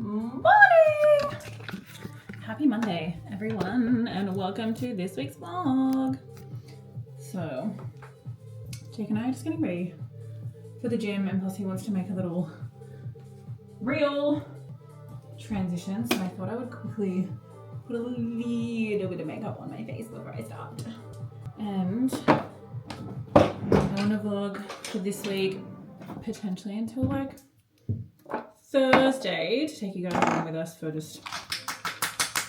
Morning! Happy Monday, everyone, and welcome to this week's vlog. So, Jake and I are just getting ready for the gym, and plus he wants to make a little reel transition, so I thought I would quickly put a little bit of makeup on my face before I start. And I want to vlog for this week, potentially until like Thursday, to take you guys along with us for just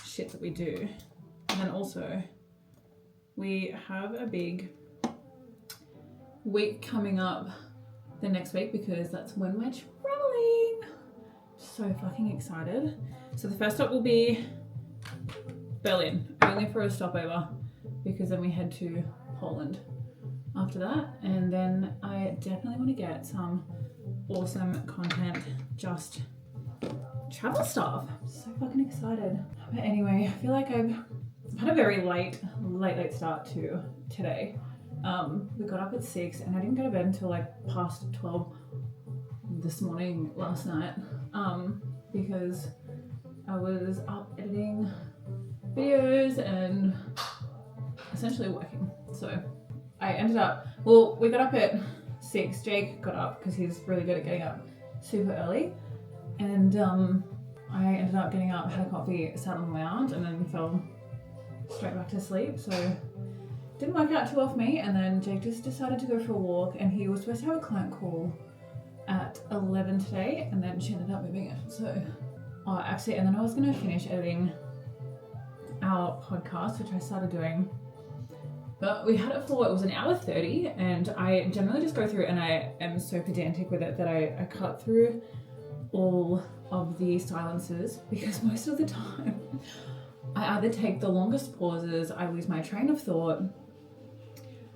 shit that we do. And then also, we have a big week coming up the next week because that's when we're traveling. So fucking excited. So the first stop will be Berlin, only for a stopover, because then we head to Poland after that. And then I definitely want to get some awesome content, just travel stuff. So fucking excited. But anyway, I feel like I've had a very late start to today. We got up at 6 and I didn't go to bed until like past 12 this morning last night, because I was up editing videos and essentially working. So I ended up, well, we got up at 6. Jake got up because he's really good at getting up super early, and I ended up getting up, had a coffee, sat on the lounge, and then fell straight back to sleep. So didn't work out too well for me. And then Jake just decided to go for a walk, and he was supposed to have a client call at 11 today, and then she ended up moving it. So actually, and then I was going to finish editing our podcast, which I started doing, but we had it for, it was an hour 30, and I generally just go through, and I am so pedantic with it that I cut through all of the silences, because most of the time I either take the longest pauses, I lose my train of thought.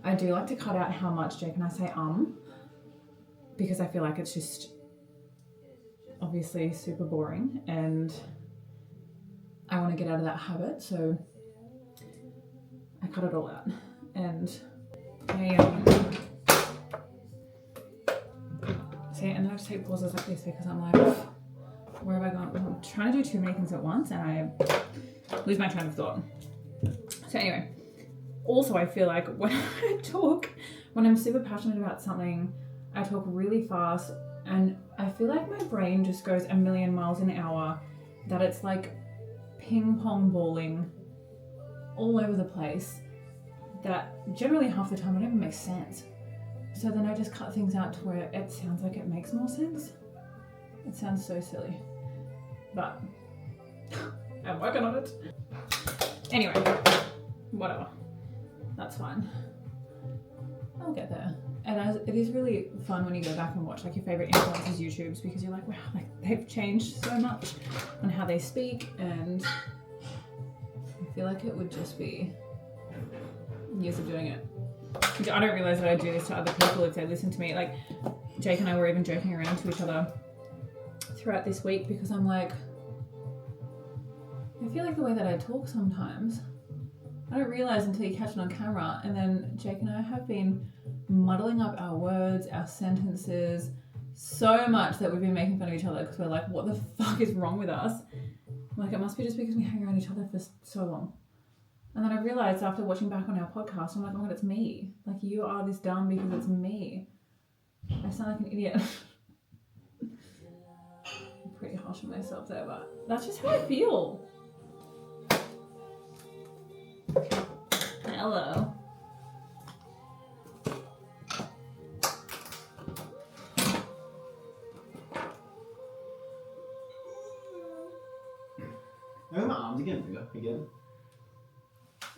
I do like to cut out how much Jake and I say because I feel like it's just obviously super boring, and I want to get out of that habit, so I cut it all out. And I see, and then I just take pauses like this because I'm like, where have I gone? I'm trying to do too many things at once and I lose my train of thought. So anyway, also I feel like when I talk, when I'm super passionate about something, I talk really fast, and I feel like my brain just goes a million miles an hour, that it's like ping pong balling all over the place, that generally half the time it never makes sense. So then I just cut things out to where it sounds like it makes more sense. It sounds so silly, but I'm working on it. Anyway, whatever. That's fine. I'll get there. And it is really fun when you go back and watch like your favorite influencers' YouTubes, because you're like, wow, like they've changed so much on how they speak, and I feel like it would just be years of doing it. I don't realize that I do this to other people if they listen to me. Like Jake and I were even joking around to each other throughout this week, because I'm like, I feel like the way that I talk sometimes, I don't realize until you catch it on camera. And then Jake and I have been muddling up our words, our sentences, so much that we've been making fun of each other, because we're like, what the fuck is wrong with us? Like, it must be just because we hang around each other for so long. And then I realized after watching back on our podcast, I'm like, oh my God, it's me. Like, you are this dumb because it's me. I sound like an idiot. I'm pretty harsh on myself there, but that's just how I feel. Hello. Oh, my arms again, again.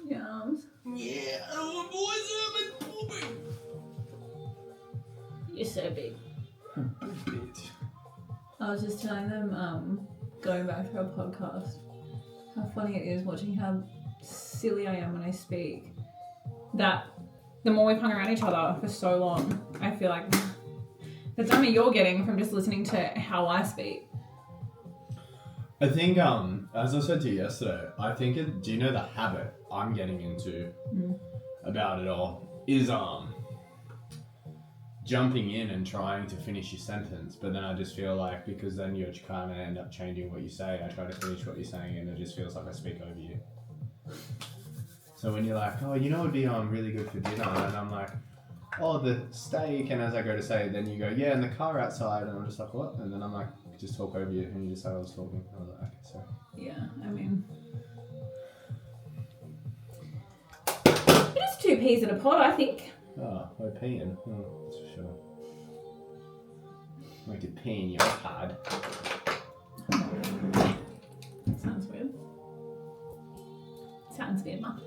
Your arms. Yeah, I don't want boys in You're so big. bitch. I was just telling them, going back to our podcast, how funny it is watching how silly I am when I speak. That the more we've hung around each other for so long, I feel like the dumber you're getting from just listening to how I speak. I think, as I said to you yesterday, I think do you know the habit I'm getting into about it all is jumping in and trying to finish your sentence, but then I just feel like because then you're kind of end up changing what you say, I try to finish what you're saying and it just feels like I speak over you. So when you're like, oh, you know, it'd be really good for dinner, and I'm like, oh, the steak, and as I go to say it, then you go, yeah, and the car outside, and I'm just like, what? And then I'm like, just talk over you, and you just say I was talking. I was like, okay, sorry. Yeah, I mean, it is 2 peas in a pod, I think. Oh, we're peeing. Oh, that's for sure. Like to pee in your pod. Sounds weird. Sounds weird, Mum.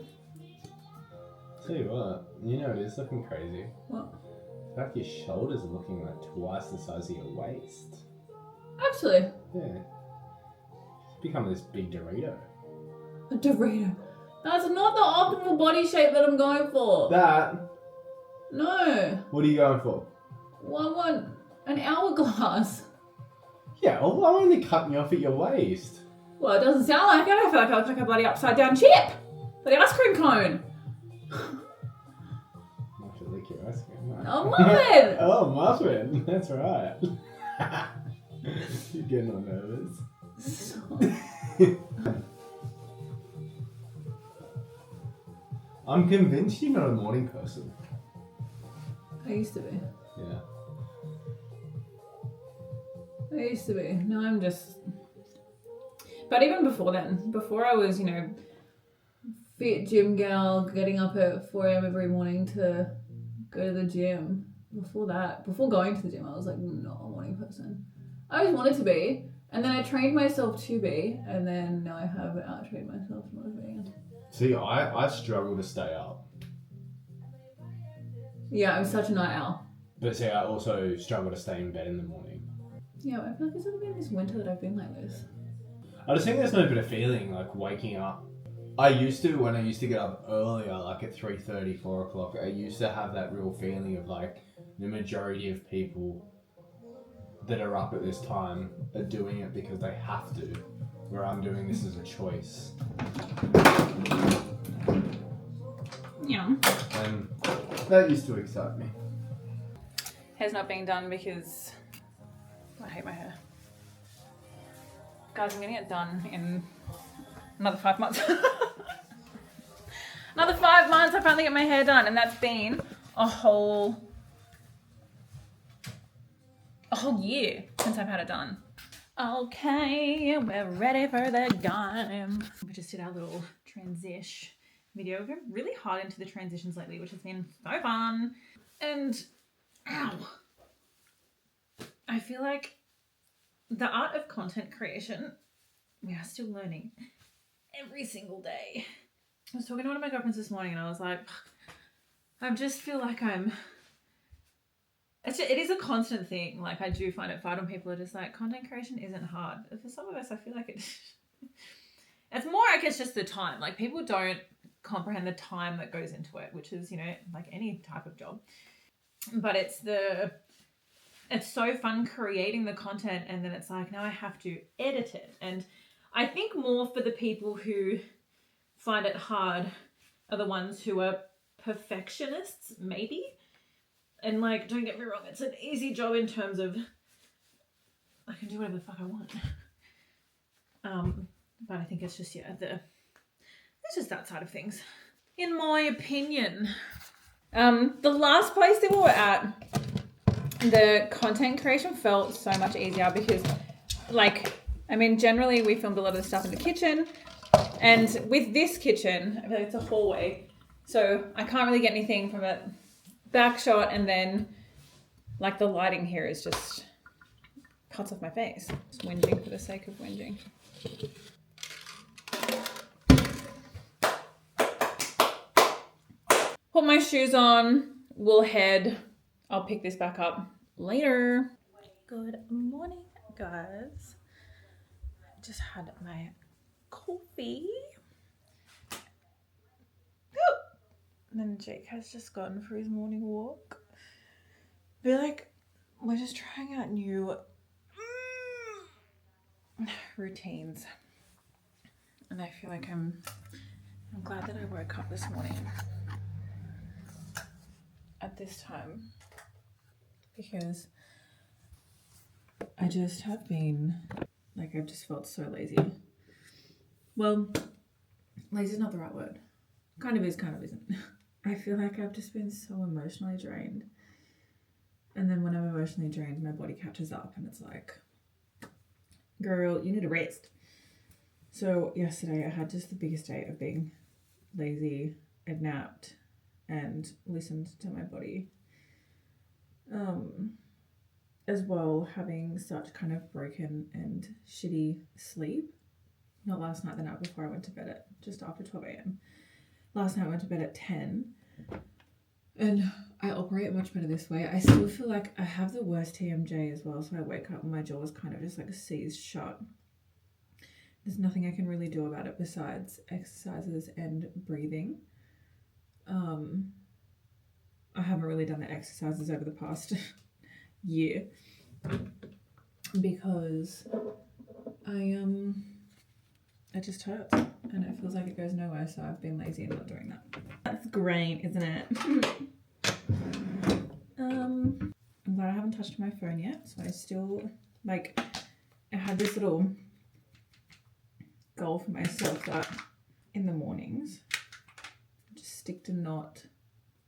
Tell you what, you know it is looking crazy. What? In fact, your shoulders are looking like twice the size of your waist. Actually. Yeah. It's become this big Dorito. A Dorito. That's not the optimal body shape that I'm going for. That? No. What are you going for? Well, I want an hourglass. Yeah, well, I'm only cutting you off at your waist. Well, it doesn't sound like it. I feel like I look like a bloody upside down chip. Bloody ice cream cone. I should lick your ice cream. Oh, muffin! Oh, muffin. That's right. You're getting all nervous. I'm convinced you're not a morning person. I used to be. Yeah. I used to be. No, I'm just... But even before then, before I was, you know, fit gym gal, getting up at 4 a.m. every morning to go to the gym. Before that, before going to the gym, I was like, not a morning person. I always wanted to be, and then I trained myself to be, and then now I have out-trained myself not being. See, I struggle to stay up. Yeah, I'm such a night owl. But see, I also struggle to stay in bed in the morning. Yeah, I feel like it's only been this winter that I've been like this. I just think there's no better feeling, like waking up. I used to, when I used to get up earlier, like at 3:30, 4 o'clock, I used to have that real feeling of like the majority of people that are up at this time are doing it because they have to, where I'm doing this as a choice. Yeah. And that used to excite me. Hair's not being done because I hate my hair. Guys, I'm getting it done in another 5 months. Another 5 months, I finally get my hair done, and that's been a whole year since I've had it done. Okay, we're ready for the game. We just did our little transition video. We've been really hard into the transitions lately, which has been so fun. And, ow. I feel like the art of content creation, we are still learning every single day. I was talking to one of my girlfriends this morning and I was like, I just feel like it is a constant thing. Like I do find it hard when people are just like, content creation isn't hard. For some of us, I feel like it's more like it's just the time. Like people don't comprehend the time that goes into it, which is, you know, like any type of job. But it's so fun creating the content, and then it's like, now I have to edit it. And I think more for the people who find it hard are the ones who are perfectionists, maybe. And like, don't get me wrong, it's an easy job in terms of I can do whatever the fuck I want. But I think it's just, yeah, it's just that side of things, in my opinion. The last place that we were at, the content creation felt so much easier because, like, I mean, generally we filmed a lot of the stuff in the kitchen, and with this kitchen, I feel like it's a hallway, so I can't really get anything from a back shot, and then, like, the lighting here is just cuts off my face. Just whinging for the sake of whinging. Put my shoes on, we'll head. I'll pick this back up later. Good morning, guys. I just had my coffee. Oh. And then Jake has just gone for his morning walk. I feel like we're just trying out new routines. And I feel like I'm glad that I woke up this morning at this time. because I just have been, like, I've just felt so lazy. Well, lazy is not the right word. Kind of is, kind of isn't. I feel like I've just been so emotionally drained. And then when I'm emotionally drained, my body catches up and it's like, girl, you need a rest. So yesterday I had just the biggest day of being lazy. I'd napped and listened to my body. As well, having such kind of broken and shitty sleep. Not last night, the night before I went to bed at just after 12 a.m. Last night I went to bed at 10. And I operate much better this way. I still feel like I have the worst TMJ as well. So I wake up and my jaw is kind of just like seized shut. There's nothing I can really do about it besides exercises and breathing. I haven't really done the exercises over the past year because it just hurts and it feels like it goes nowhere, so I've been lazy and not doing that. That's great, isn't it? I'm glad I haven't touched my phone yet, so I still, like, I had this little goal for myself that in the mornings, just stick to not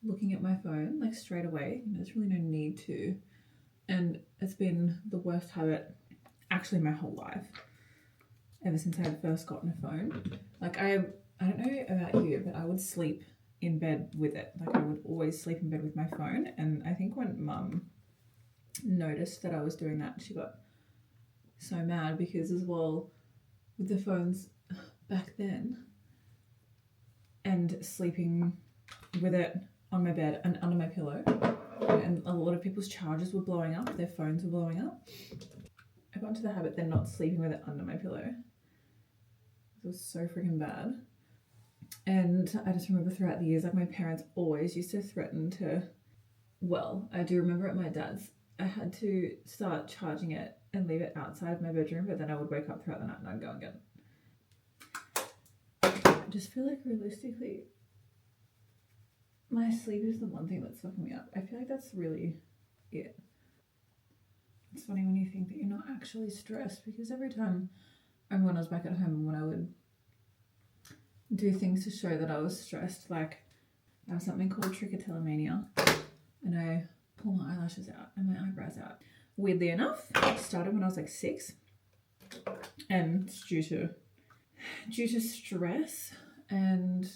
looking at my phone, like, straight away. There's really no need to. And it's been the worst habit, actually, my whole life. Ever since I had first gotten a phone. Like, I don't know about you, but I would sleep in bed with it. Like, I would always sleep in bed with my phone. And I think when Mum noticed that I was doing that, she got so mad because, as well, with the phones back then and sleeping with it on my bed and under my pillow, and a lot of people's chargers were blowing up, their phones were blowing up. I got into the habit then not sleeping with it under my pillow. It was so freaking bad. And I just remember throughout the years, like, my parents always used to threaten to, well, I do remember at my dad's, I had to start charging it and leave it outside of my bedroom, but then I would wake up throughout the night and I'd go and get it. I just feel like realistically, my sleep is the one thing that's fucking me up. I feel like that's really it. It's funny when you think that you're not actually stressed, because every time, I remember when I was back at home, when I would do things to show that I was stressed, like I have something called trichotillomania, and I pull my eyelashes out and my eyebrows out. Weirdly enough, it started when I was like 6, and it's due to stress, and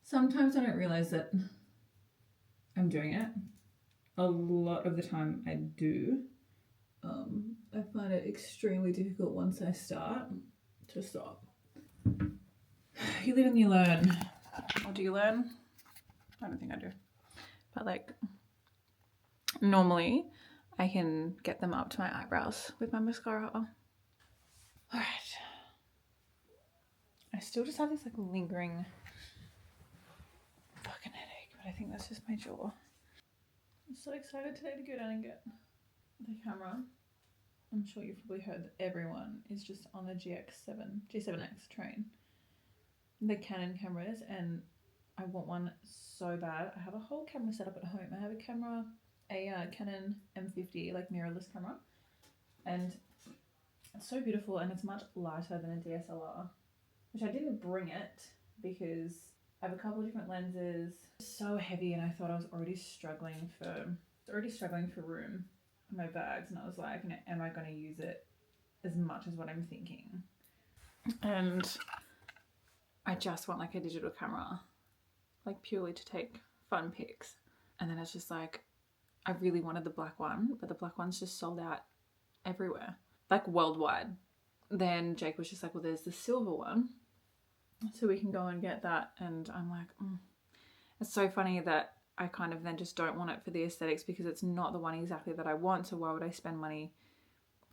sometimes I don't realize that I'm doing it. A lot of the time I do. I find it extremely difficult once I start to stop. You live and you learn. Or do you learn? I don't think I do. But, like, normally I can get them up to my eyebrows with my mascara. Alright. I still just have this, like, lingering fucking headache, but I think that's just my jaw. I'm so excited today to go down and get the camera. I'm sure you've probably heard that everyone is just on the G7X train. The Canon cameras, and I want one so bad. I have a whole camera set up at home. I have a Canon M50, like, mirrorless camera, and it's so beautiful, and it's much lighter than a DSLR, which I didn't bring it because I have a couple of different lenses. It's so heavy, and I thought I was already struggling for room in my bags, and I was like, am I going to use it as much as what I'm thinking? And I just want, like, a digital camera, like, purely to take fun pics. And then it's just like, I really wanted the black one, but the black one's just sold out everywhere, like, worldwide. Then Jake was just like, well, there's the silver one, so we can go and get that. And I'm like, It's so funny that I kind of then just don't want it for the aesthetics, because it's not the one exactly that I want, so why would I spend money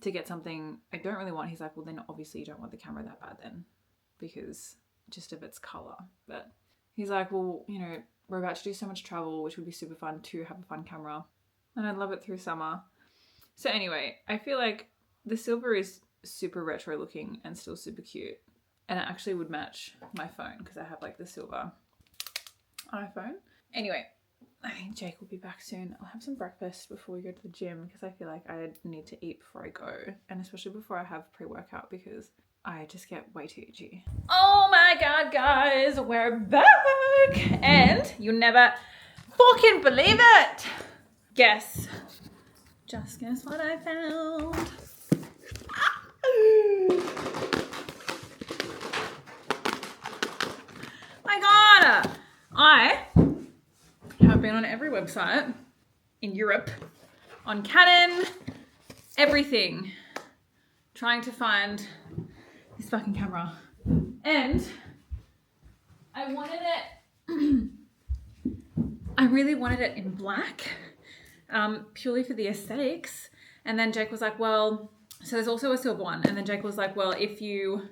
to get something I don't really want? He's like, well, then obviously you don't want the camera that bad then, because just of its colour. But he's like, well, you know, we're about to do so much travel, which would be super fun to have a fun camera, and I'd love it through summer. So anyway, I feel like the silver is super retro looking and still super cute, and it actually would match my phone because I have, like, the silver iPhone. Anyway, I think Jake will be back soon. I'll have some breakfast before we go to the gym because I feel like I need to eat before I go, and especially before I have pre-workout because I just get way too itchy. Oh my god, guys, we're back! And you never fucking believe it! Guess. Just guess what I found. My god! I have been on every website in Europe, on Canon, everything, trying to find this fucking camera. And I wanted it, I really wanted it in black, purely for the aesthetics. And then Jake was like, well, so there's also a silver one. And then Jake was like, well, if you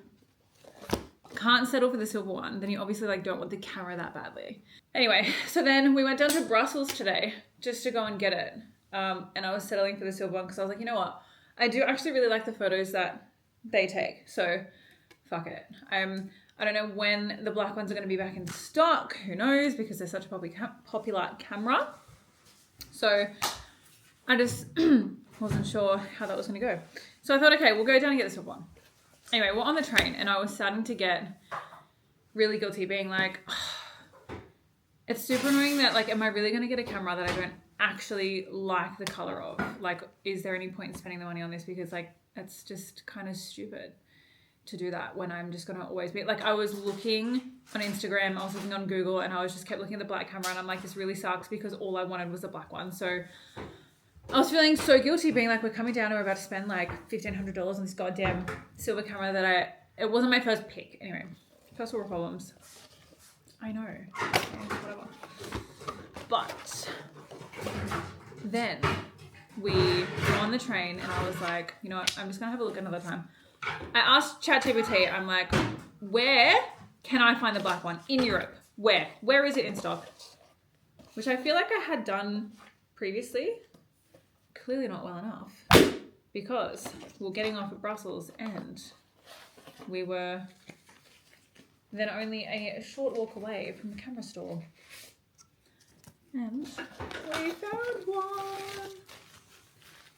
can't settle for the silver one, then you obviously like don't want the camera that badly. Anyway, so then we went down to Brussels today just to go and get it. And I was settling for the silver one because I was like, you know what? I do actually really like the photos that they take. So fuck it. I don't know when the black ones are going to be back in stock. Who knows? Because they're such a popular camera. So I just wasn't sure how that was going to go. So I thought, okay, we'll go down and get the silver one. Anyway, we're on the train and I was starting to get really guilty being like, oh, it's super annoying that like, am I really going to get a camera that I don't actually like the color of? Like, is there any point in spending the money on this? Because like, it's just kind of stupid to do that when I'm just going to always be like, I was looking on Instagram, I was looking on Google and I was just kept looking at the black camera and I'm like, this really sucks because all I wanted was the black one. So I was feeling so guilty being like, we're coming down and we're about to spend like $1,500 on this goddamn silver camera that it wasn't my first pick. Anyway, first world problems. I know. Okay, whatever. But then we were on the train and I was like, you know what, I'm just going to have a look another time. I asked ChatGPT, I'm like, where can I find the black one in Europe? Where? Where is it in stock? Which I feel like I had done previously. Clearly not well enough because we're getting off at Brussels and we were then only a short walk away from the camera store. And we found one.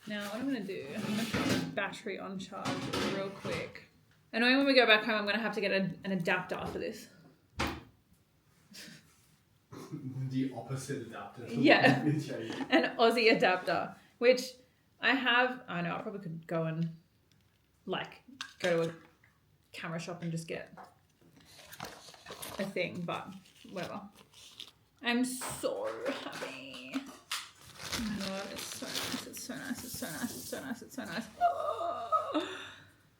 Now what I'm going to do, I'm going to put the battery on charge real quick. I know when we go back home I'm going to have to get an adapter for this. The opposite adapter. Yeah, an Aussie adapter. Which I have, I know I probably could go and like go to a camera shop and just get a thing, but whatever. I'm so happy. Oh my god, it's so nice, it's so nice, it's so nice, it's so nice, it's so nice.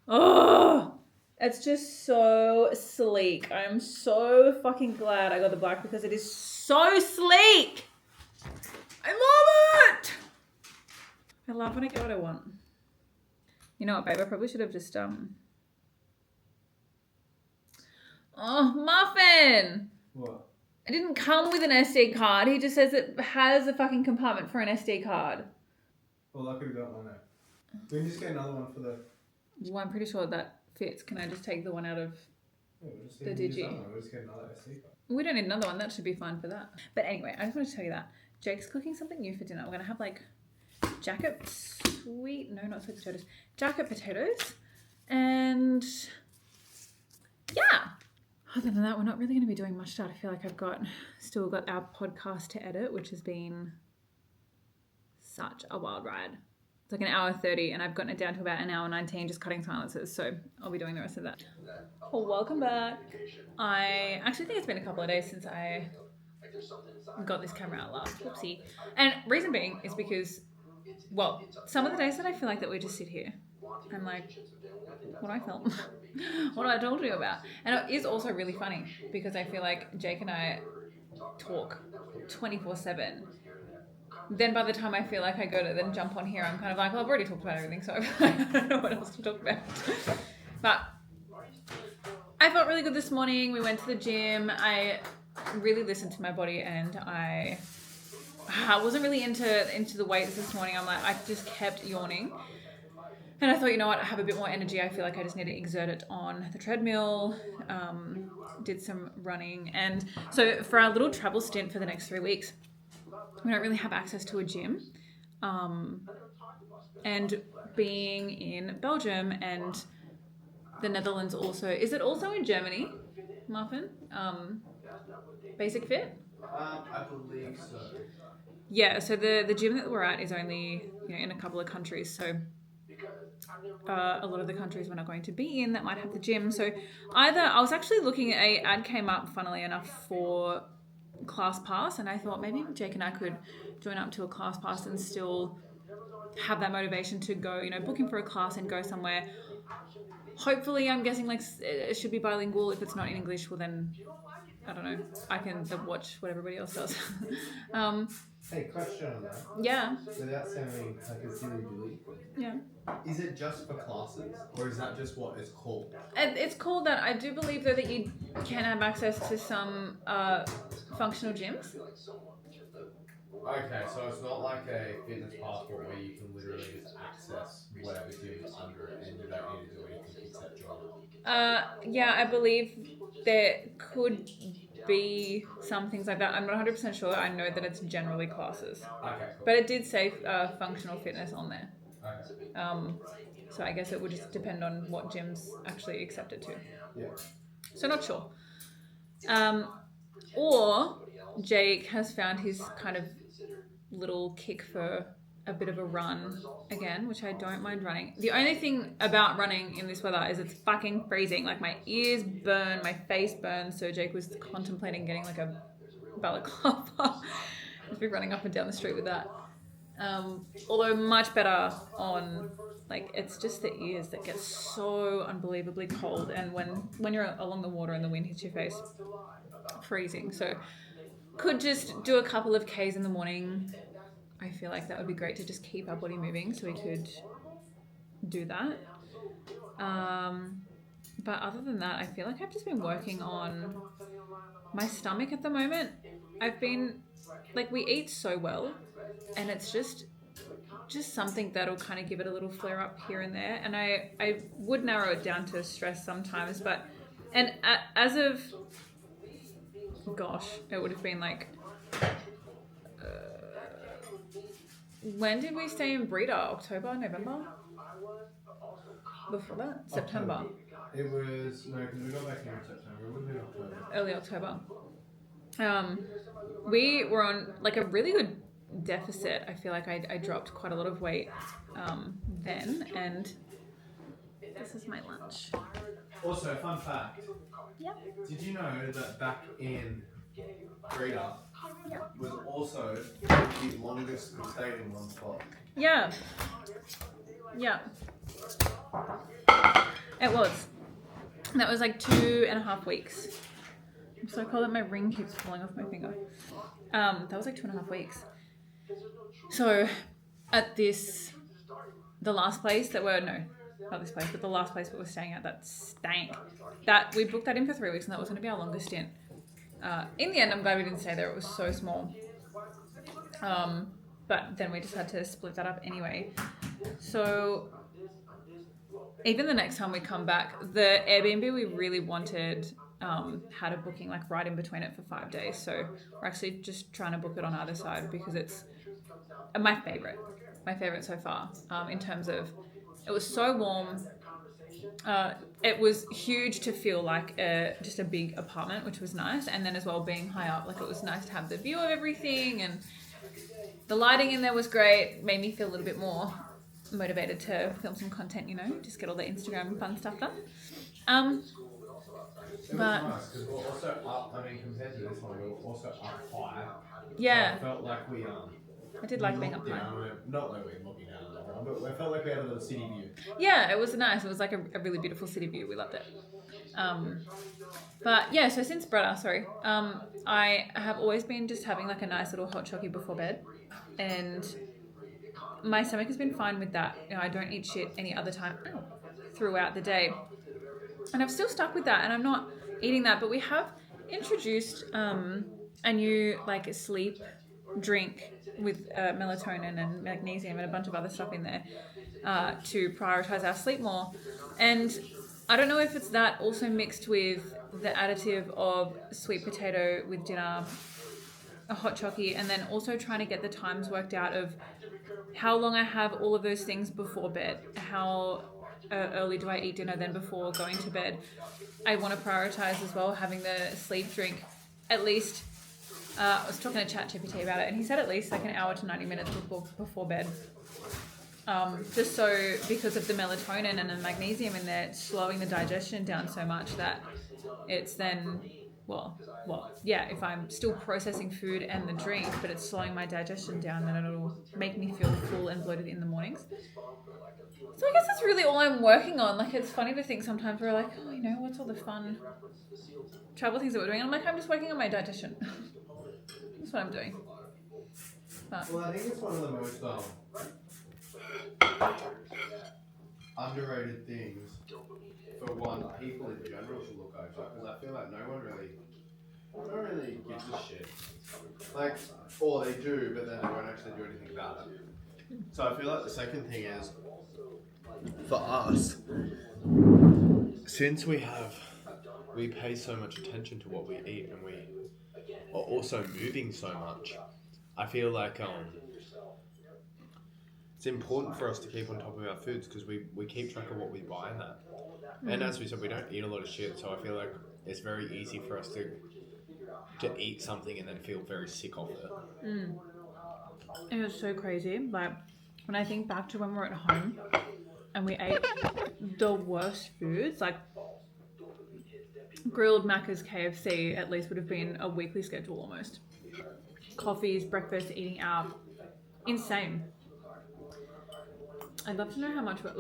Oh, it's just so sleek. I'm so fucking glad I got the black because it is so sleek. I love it. I love when I get what I want. You know what, babe? I probably should have just, Oh, Muffin! What? It didn't come with an SD card. He just says it has a fucking compartment for an SD card. Well, I could have got one there. We can just get another one for the... Well, I'm pretty sure that fits. Can I just take the one out of the Digi? We'll just get another SD card. We don't need another one. That should be fine for that. But anyway, I just wanted to tell you that. Jake's cooking something new for dinner. We're going to have like jacket potatoes. Jacket potatoes. And yeah. Other than that, we're not really going to be doing much. I feel like I've still got our podcast to edit, which has been such a wild ride. It's like an hour 30 and I've gotten it down to about an hour 19 just cutting silences. So I'll be doing the rest of that. Oh, welcome back. I actually think it's been a couple of days since I got this camera out last. Whoopsie. And reason being is because, well, some of the days that I feel like that we just sit here, I'm like, what do I film? What do I talk to you about? And it is also really funny because I feel like Jake and I talk 24/7. Then by the time I feel like I go to then jump on here, I'm kind of like, well, I've already talked about everything, so I don't know what else to talk about. But I felt really good this morning. We went to the gym. I really listened to my body and I wasn't really into the weights this morning. I just kept yawning. And I thought, you know what, I have a bit more energy. I feel like I just need to exert it on the treadmill, did some running. And so for our little travel stint for the next 3 weeks, we don't really have access to a gym. And being in Belgium and the Netherlands also, is it also in Germany, Muffin? Basic Fit? I believe so. Yeah, so the gym that we're at is only in a couple of countries, so a lot of the countries we're not going to be in that might have the gym. So either I was actually looking at a ad came up, funnily enough, for class pass, and I thought maybe Jake and I could join up to a class pass and still have that motivation to go, booking for a class and go somewhere. Hopefully, I'm guessing like it should be bilingual. If it's not in English, well then I don't know. I can watch what everybody else does. Hey, question on that. Yeah. Without sounding like a silly Billy. Yeah. Is it just for classes, or is that just what it's called? It's called that. I do believe though that you can have access to some functional gyms. Okay, so it's not like a fitness passport where you can literally just access whatever gym is under it and you don't need to do anything except join. Yeah, I believe there could be some things like that. I'm not 100% sure. I know that it's generally classes. Okay, cool. But it did say functional fitness on there. Okay. So I guess it would just depend on what gyms actually accept it to. Yeah. So not sure. Or Jake has found his kind of little kick for a bit of a run again, which I don't mind running. The only thing about running in this weather is it's fucking freezing. Like my ears burn, my face burns. So Jake was contemplating getting like a balaclava. He's been running up and down the street with that. Although much better on, like, it's just the ears that get so unbelievably cold, and when you're along the water and the wind hits your face, freezing. So could just do a couple of Ks in the morning. I feel like that would be great to just keep our body moving, so we could do that. But other than that, I feel like I've just been working on my stomach at the moment. I've been, like, we eat so well, and it's just something that'll kind of give it a little flare up here and there. And I would narrow it down to stress sometimes, but, and as of, gosh, it would have been like, when did we stay in Breda? October, November? Before that? September. October. It was, no, because we got back here in September. It would have been October. Early October. We were on like a really good deficit. I feel like I dropped quite a lot of weight then, and this is my lunch. Also, fun fact. Yep. Did you know that back in Breda was also the longest we stayed in one spot? Yeah. Yeah. It was. That was like 2.5 weeks. I'm so cold that my ring keeps falling off my finger. That was like 2.5 weeks. So at the last place that we're, no, not this place, but the last place we were staying at, that stank. That we booked that in for 3 weeks, and that was going to be our longest stint. In the end, I'm glad we didn't stay there. It was so small. But then we just had to split that up anyway. So even the next time we come back, the Airbnb we really wanted had a booking like right in between it for 5 days. So we're actually just trying to book it on either side because it's my favorite so far. In terms of, it was so warm. It was huge to feel like just a big apartment, which was nice. And then as well being high up, like it was nice to have the view of everything, and the lighting in there was great. Made me feel a little bit more motivated to film some content, just get all the Instagram fun stuff done. It was nice because we're also up, compared to this one, we were also up high. Yeah. So I felt like we I did like being up high. Not like we were looking down on everyone, but I felt like we had a little city view. Yeah, it was nice. It was like a really beautiful city view. We loved it. But yeah, so since Breda, I have always been just having like a nice little hot chocolate before bed, and my stomach has been fine with that. I don't eat shit any other time throughout the day, and I've still stuck with that, and I'm not eating that. But we have introduced a new like sleep drink with melatonin and magnesium and a bunch of other stuff in there to prioritize our sleep more. And I don't know if it's that also mixed with the additive of sweet potato with dinner a hot chockey, and then also trying to get the times worked out of how long I have all of those things before bed, how early do I eat dinner then before going to bed. I want to prioritize as well having the sleep drink at least. I was talking to ChatGPT about it, and he said at least like an hour to 90 minutes before bed. Just so because of the melatonin and the magnesium in there, it's slowing the digestion down so much that it's then, if I'm still processing food and the drink, but it's slowing my digestion down, then it'll make me feel full and bloated in the mornings. So I guess that's really all I'm working on. Like, it's funny to think sometimes we're like, oh, what's all the fun travel things that we're doing? And I'm like, I'm just working on my digestion. That's what I'm doing. Well, I think it's one of the most underrated things for people in general to look over, because I feel like no one really gives a shit. Like, or they do, but then they won't actually do anything about it. So I feel like the second thing is, for us, since we pay so much attention to what we eat and we are also moving so much, I feel like it's important for us to keep on top of our foods because we keep track of what we buy and that. And as we said, we don't eat a lot of shit, so I feel like it's very easy for us to eat something and then feel very sick off it. It was so crazy. Like, when I think back to when we were at home and we ate the worst foods, like grilled Macca's, KFC at least would have been a weekly schedule almost. Coffees, breakfast, eating out. Insane. I'd love to know how much we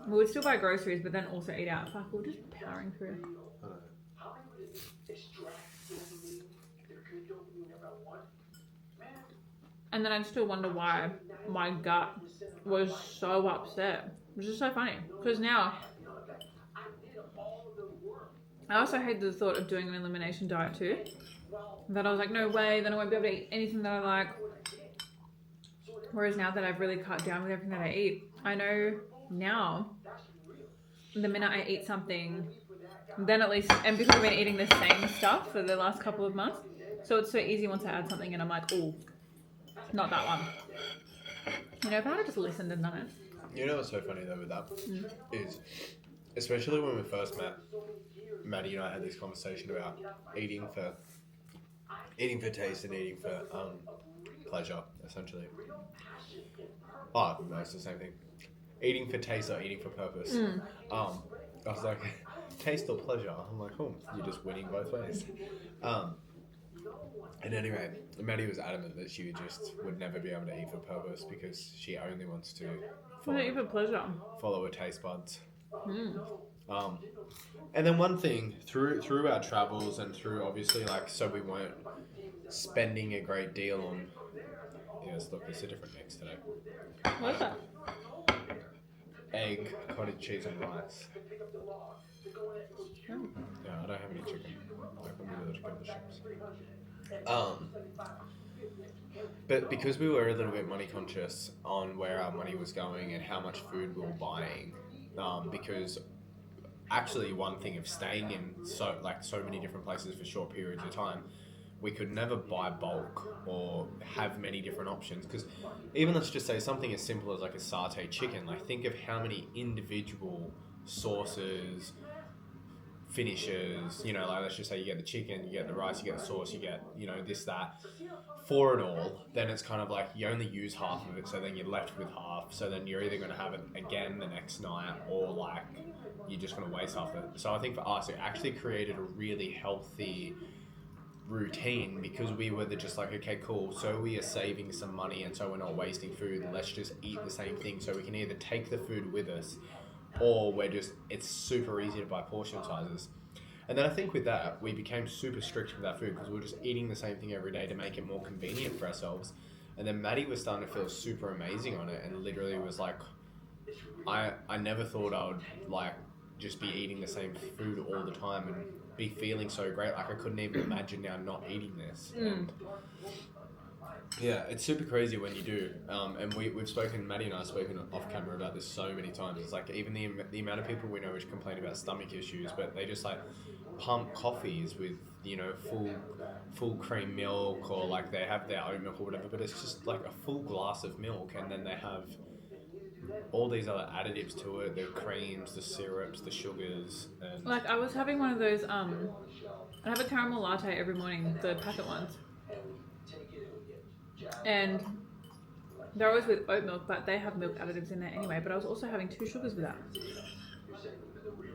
would still buy groceries but then also eat out. Fuck, we're just powering through. And then I still wonder why my gut was so upset. Which is so funny. Because now I also hate the thought of doing an elimination diet too. That I was like, no way, then I won't be able to eat anything that I like. Whereas now that I've really cut down with everything that I eat, I know now the minute I eat something, then at least, and because I've been eating the same stuff for the last couple of months, so it's so easy once I add something and I'm like, oh, not that one. If I had just listened and done it. You know what's so funny though with that is, especially when we first met, Maddie and I had this conversation about eating for taste and eating for pleasure, essentially. Oh, no, it's the same thing. Eating for taste or eating for purpose. I was like, taste or pleasure? I'm like, oh, you're just winning both ways. And anyway, Maddie was adamant that she would never be able to eat for purpose because she only wants to eat for pleasure. Follow her taste buds. And then one thing, through our travels and through obviously so we weren't spending a great deal on, yes, look, it's a different mix today. What's that? Egg, cottage cheese and rice. Yeah, I don't have any chicken. I couldn't be able to go to the shops. But because we were a little bit money conscious on where our money was going and how much food we were buying, because actually one thing of staying in so many different places for short periods of time, we could never buy bulk or have many different options. Because even let's just say something as simple as like a satay chicken, think of how many individual sauces, finishes, let's just say you get the chicken, you get the rice, you get the sauce, you get, this, that. For it all, then it's kind of like you only use half of it, so then you're left with half. So then you're either going to have it again the next night or you're just going to waste half of it. So I think for us, it actually created a really healthy routine because we were just like, okay, cool, so we are saving some money and so we're not wasting food. Let's just eat the same thing so we can either take the food with us or it's super easy to buy portion sizes. And then I think with that, we became super strict with our food because we were just eating the same thing every day to make it more convenient for ourselves. And then Maddie was starting to feel super amazing on it and literally was like, I never thought I would just be eating the same food all the time and be feeling so great. I couldn't even imagine now not eating this. And yeah, it's super crazy when you do. And we've spoken, Maddie and I have spoken off camera about this so many times. It's even the amount of people we know which complain about stomach issues, but they just pump coffees with, full cream milk, or like they have their oat milk or whatever, but it's just like a full glass of milk, and then they have all these other additives to it, the creams, the syrups, the sugars, and Like I was having one of those. I have a caramel latte every morning, the packet ones, and they're always with oat milk, but they have milk additives in there anyway. But I was also having 2 sugars with that.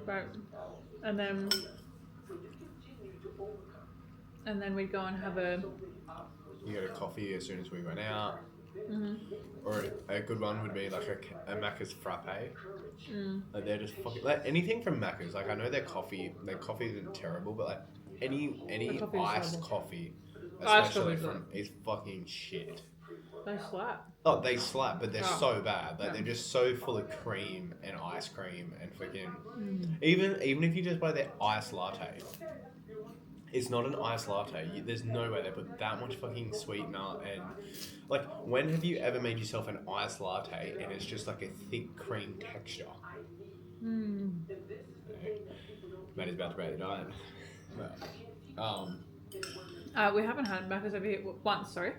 Right, and then we'd go and have a. you get a coffee as soon as we went out. Mm-hmm. Or a good one would be like a Macca's frappe. Like they're just fucking like anything from Macca's. Like I know their coffee isn't terrible, but like any iced coffee, especially from, is fucking shit. They slap. Oh, they slap, but they're so bad. Like they're just so full of cream and ice cream and freaking. Even if you just buy their iced latte, it's not an iced latte. There's no way they put that much fucking sweetener and like. When have you ever made yourself an iced latte and it's just like a thick cream texture? Maddie's about to break the diet. We haven't had Macca's over here once. Sorry.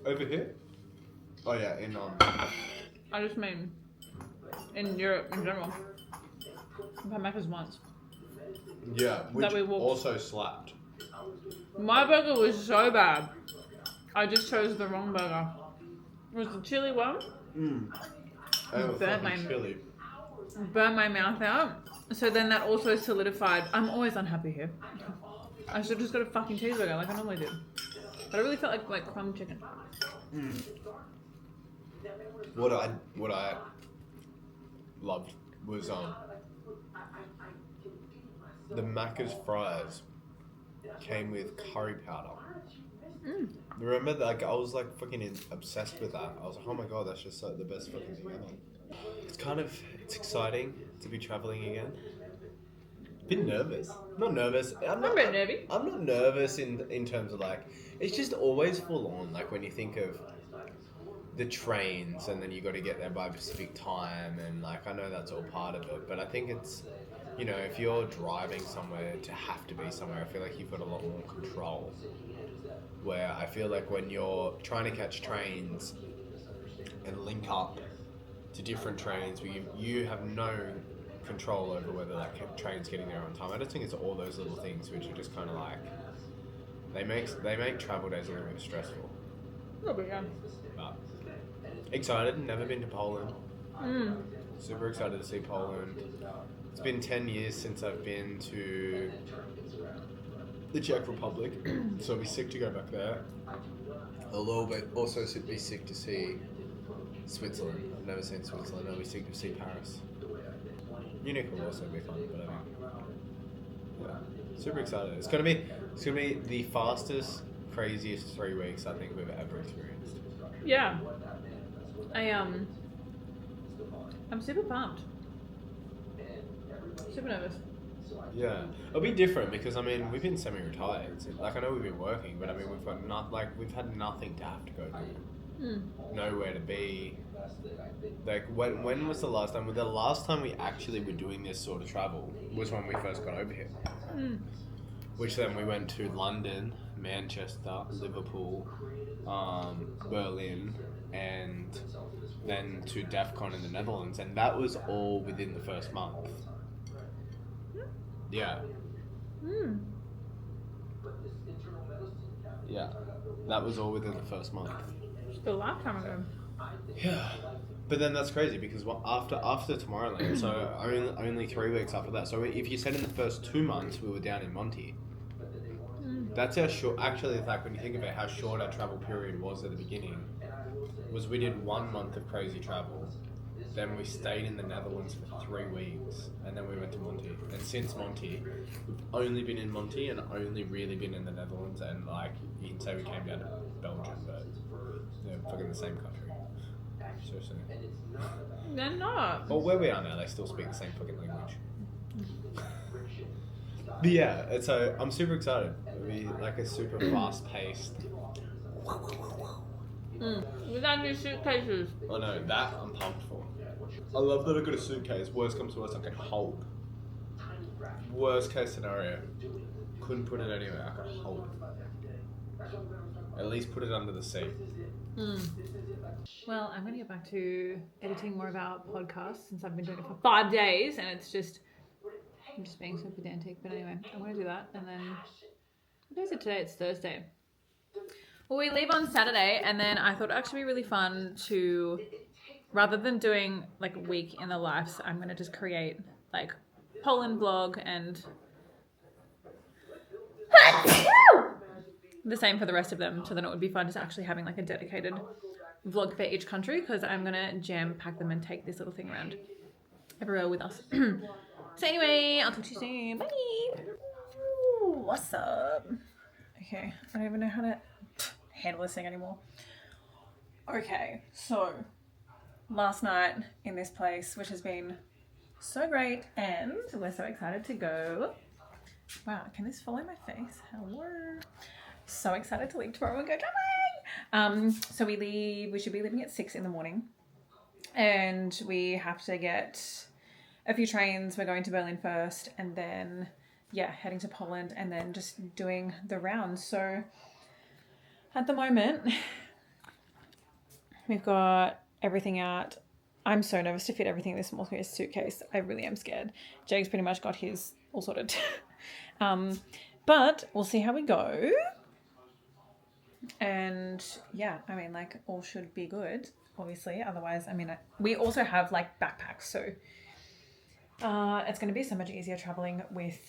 Over here? Oh yeah, in I just mean in Europe in general. I've had Macca's once. Yeah, which also slapped. My burger was so bad. I just chose the wrong burger. It was the chili one. Burnt my mouth out. So then that also solidified. I'm always unhappy here. I should have just got a fucking cheeseburger like I normally do. But I really felt like crumb chicken. What I loved was the Macca's fries came with curry powder. Remember that? Like I was like fucking obsessed with that. I was like, oh my god, that's just like the best fucking thing ever. It's exciting to be traveling again. Bit nervous. Not nervous. I'm a bit nervy. I'm not nervous in terms of like, it's just always full on. Like when you think of the trains and then you got to get there by Pacific time, and like I know that's all part of it, but I think it's, you know, if you're driving somewhere to have to be somewhere, I feel like you've got a lot more control. Where I feel like when you're trying to catch trains and link up to different trains, where you have no control over whether that train's getting there on time. I just think it's all those little things which are just kind of like, they make travel days a little bit stressful. Probably, yeah. But excited, never been to Poland. Super excited to see Poland. It's been 10 years since I've been to the Czech Republic, so I'll be sick to go back there. Although, but also be sick to see Switzerland. I've never seen Switzerland. I'll be sick to see Paris. Munich will also be fun, but yeah, super excited. It's gonna be the fastest, craziest 3 weeks I think we've ever experienced. Yeah, I'm super pumped. Super nervous. Yeah, it'll be different because I mean we've been semi-retired. So, like I know we've been working, but I mean we've had nothing to have to go do. Nowhere to be. Like when was the last time? The last time we actually were doing this sort of travel was when we first got over here. Which then we went to London, Manchester, Liverpool, Berlin, and then to DEF CON in the Netherlands, and that was all within the first month. Yeah. Yeah, that was all within the first month. Just a lifetime ago. Yeah, but then that's crazy because after Tomorrowland, so only 3 weeks after that. So if you said in the first 2 months we were down in Monty, that's how short. Actually, it's like when you think about how short our travel period was at the beginning, was we did 1 month of crazy travel, then we stayed in the Netherlands for 3 weeks, and then we went to Monty. And since Monty, we've only been in Monty and only really been in the Netherlands, and like you can say we came down to Belgium, but they're fucking the same country. Seriously. They're not. Well, where we are now, they still speak the same fucking language. But yeah, so I'm super excited. It'll be like a super fast-paced. Without new suitcases. Oh no, that I'm pumped for. I love that I got a suitcase. Worst comes to worst, I can hold. Worst case scenario. Couldn't put it anywhere. I could hold it. At least put it under the seat. Well, I'm going to get back to editing more of our podcast since I've been doing it for 5 days and I'm just being so pedantic. But anyway, I'm going to do that. And then, what day is it today? It's Thursday. Well, we leave on Saturday and then I thought it'd actually be really fun to, rather than doing like a week in the life, I'm going to just create like Poland vlog and the same for the rest of them. So then it would be fun just actually having like a dedicated vlog for each country because I'm gonna jam pack them and take this little thing around everywhere with us. So anyway, I'll talk to you soon. Bye. Ooh, what's up? Okay, I don't even know how to handle this thing anymore. Okay, so last night in this place, which has been so great, and we're so excited to go. Wow, can this follow my face? Hello. So excited to leave tomorrow and go traveling. So we should be leaving at 6 in the morning and we have to get a few trains. We're going to Berlin first and then heading to Poland and then just doing the rounds. So at the moment we've got everything out. I'm so nervous to fit everything in this small suitcase. I really am scared. Jake's pretty much got his all sorted. But we'll see how we go. And I mean, like, all should be good, obviously. Otherwise, I mean, we also have like backpacks, so it's going to be so much easier traveling with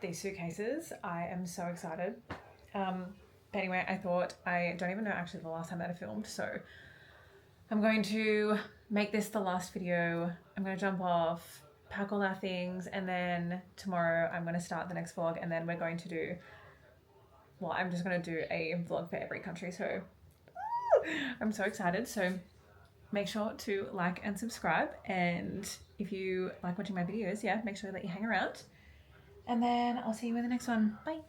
these suitcases. I am so excited. But anyway, I thought, I don't even know actually the last time that I filmed, so I'm going to make this the last video. I'm going to jump off, pack all our things, and then tomorrow I'm going to start the next vlog, and then we're going to do, well, I'm just going to do a vlog for every country. So I'm so excited. So make sure to like and subscribe. And if you like watching my videos, make sure that you hang around. And then I'll see you in the next one. Bye.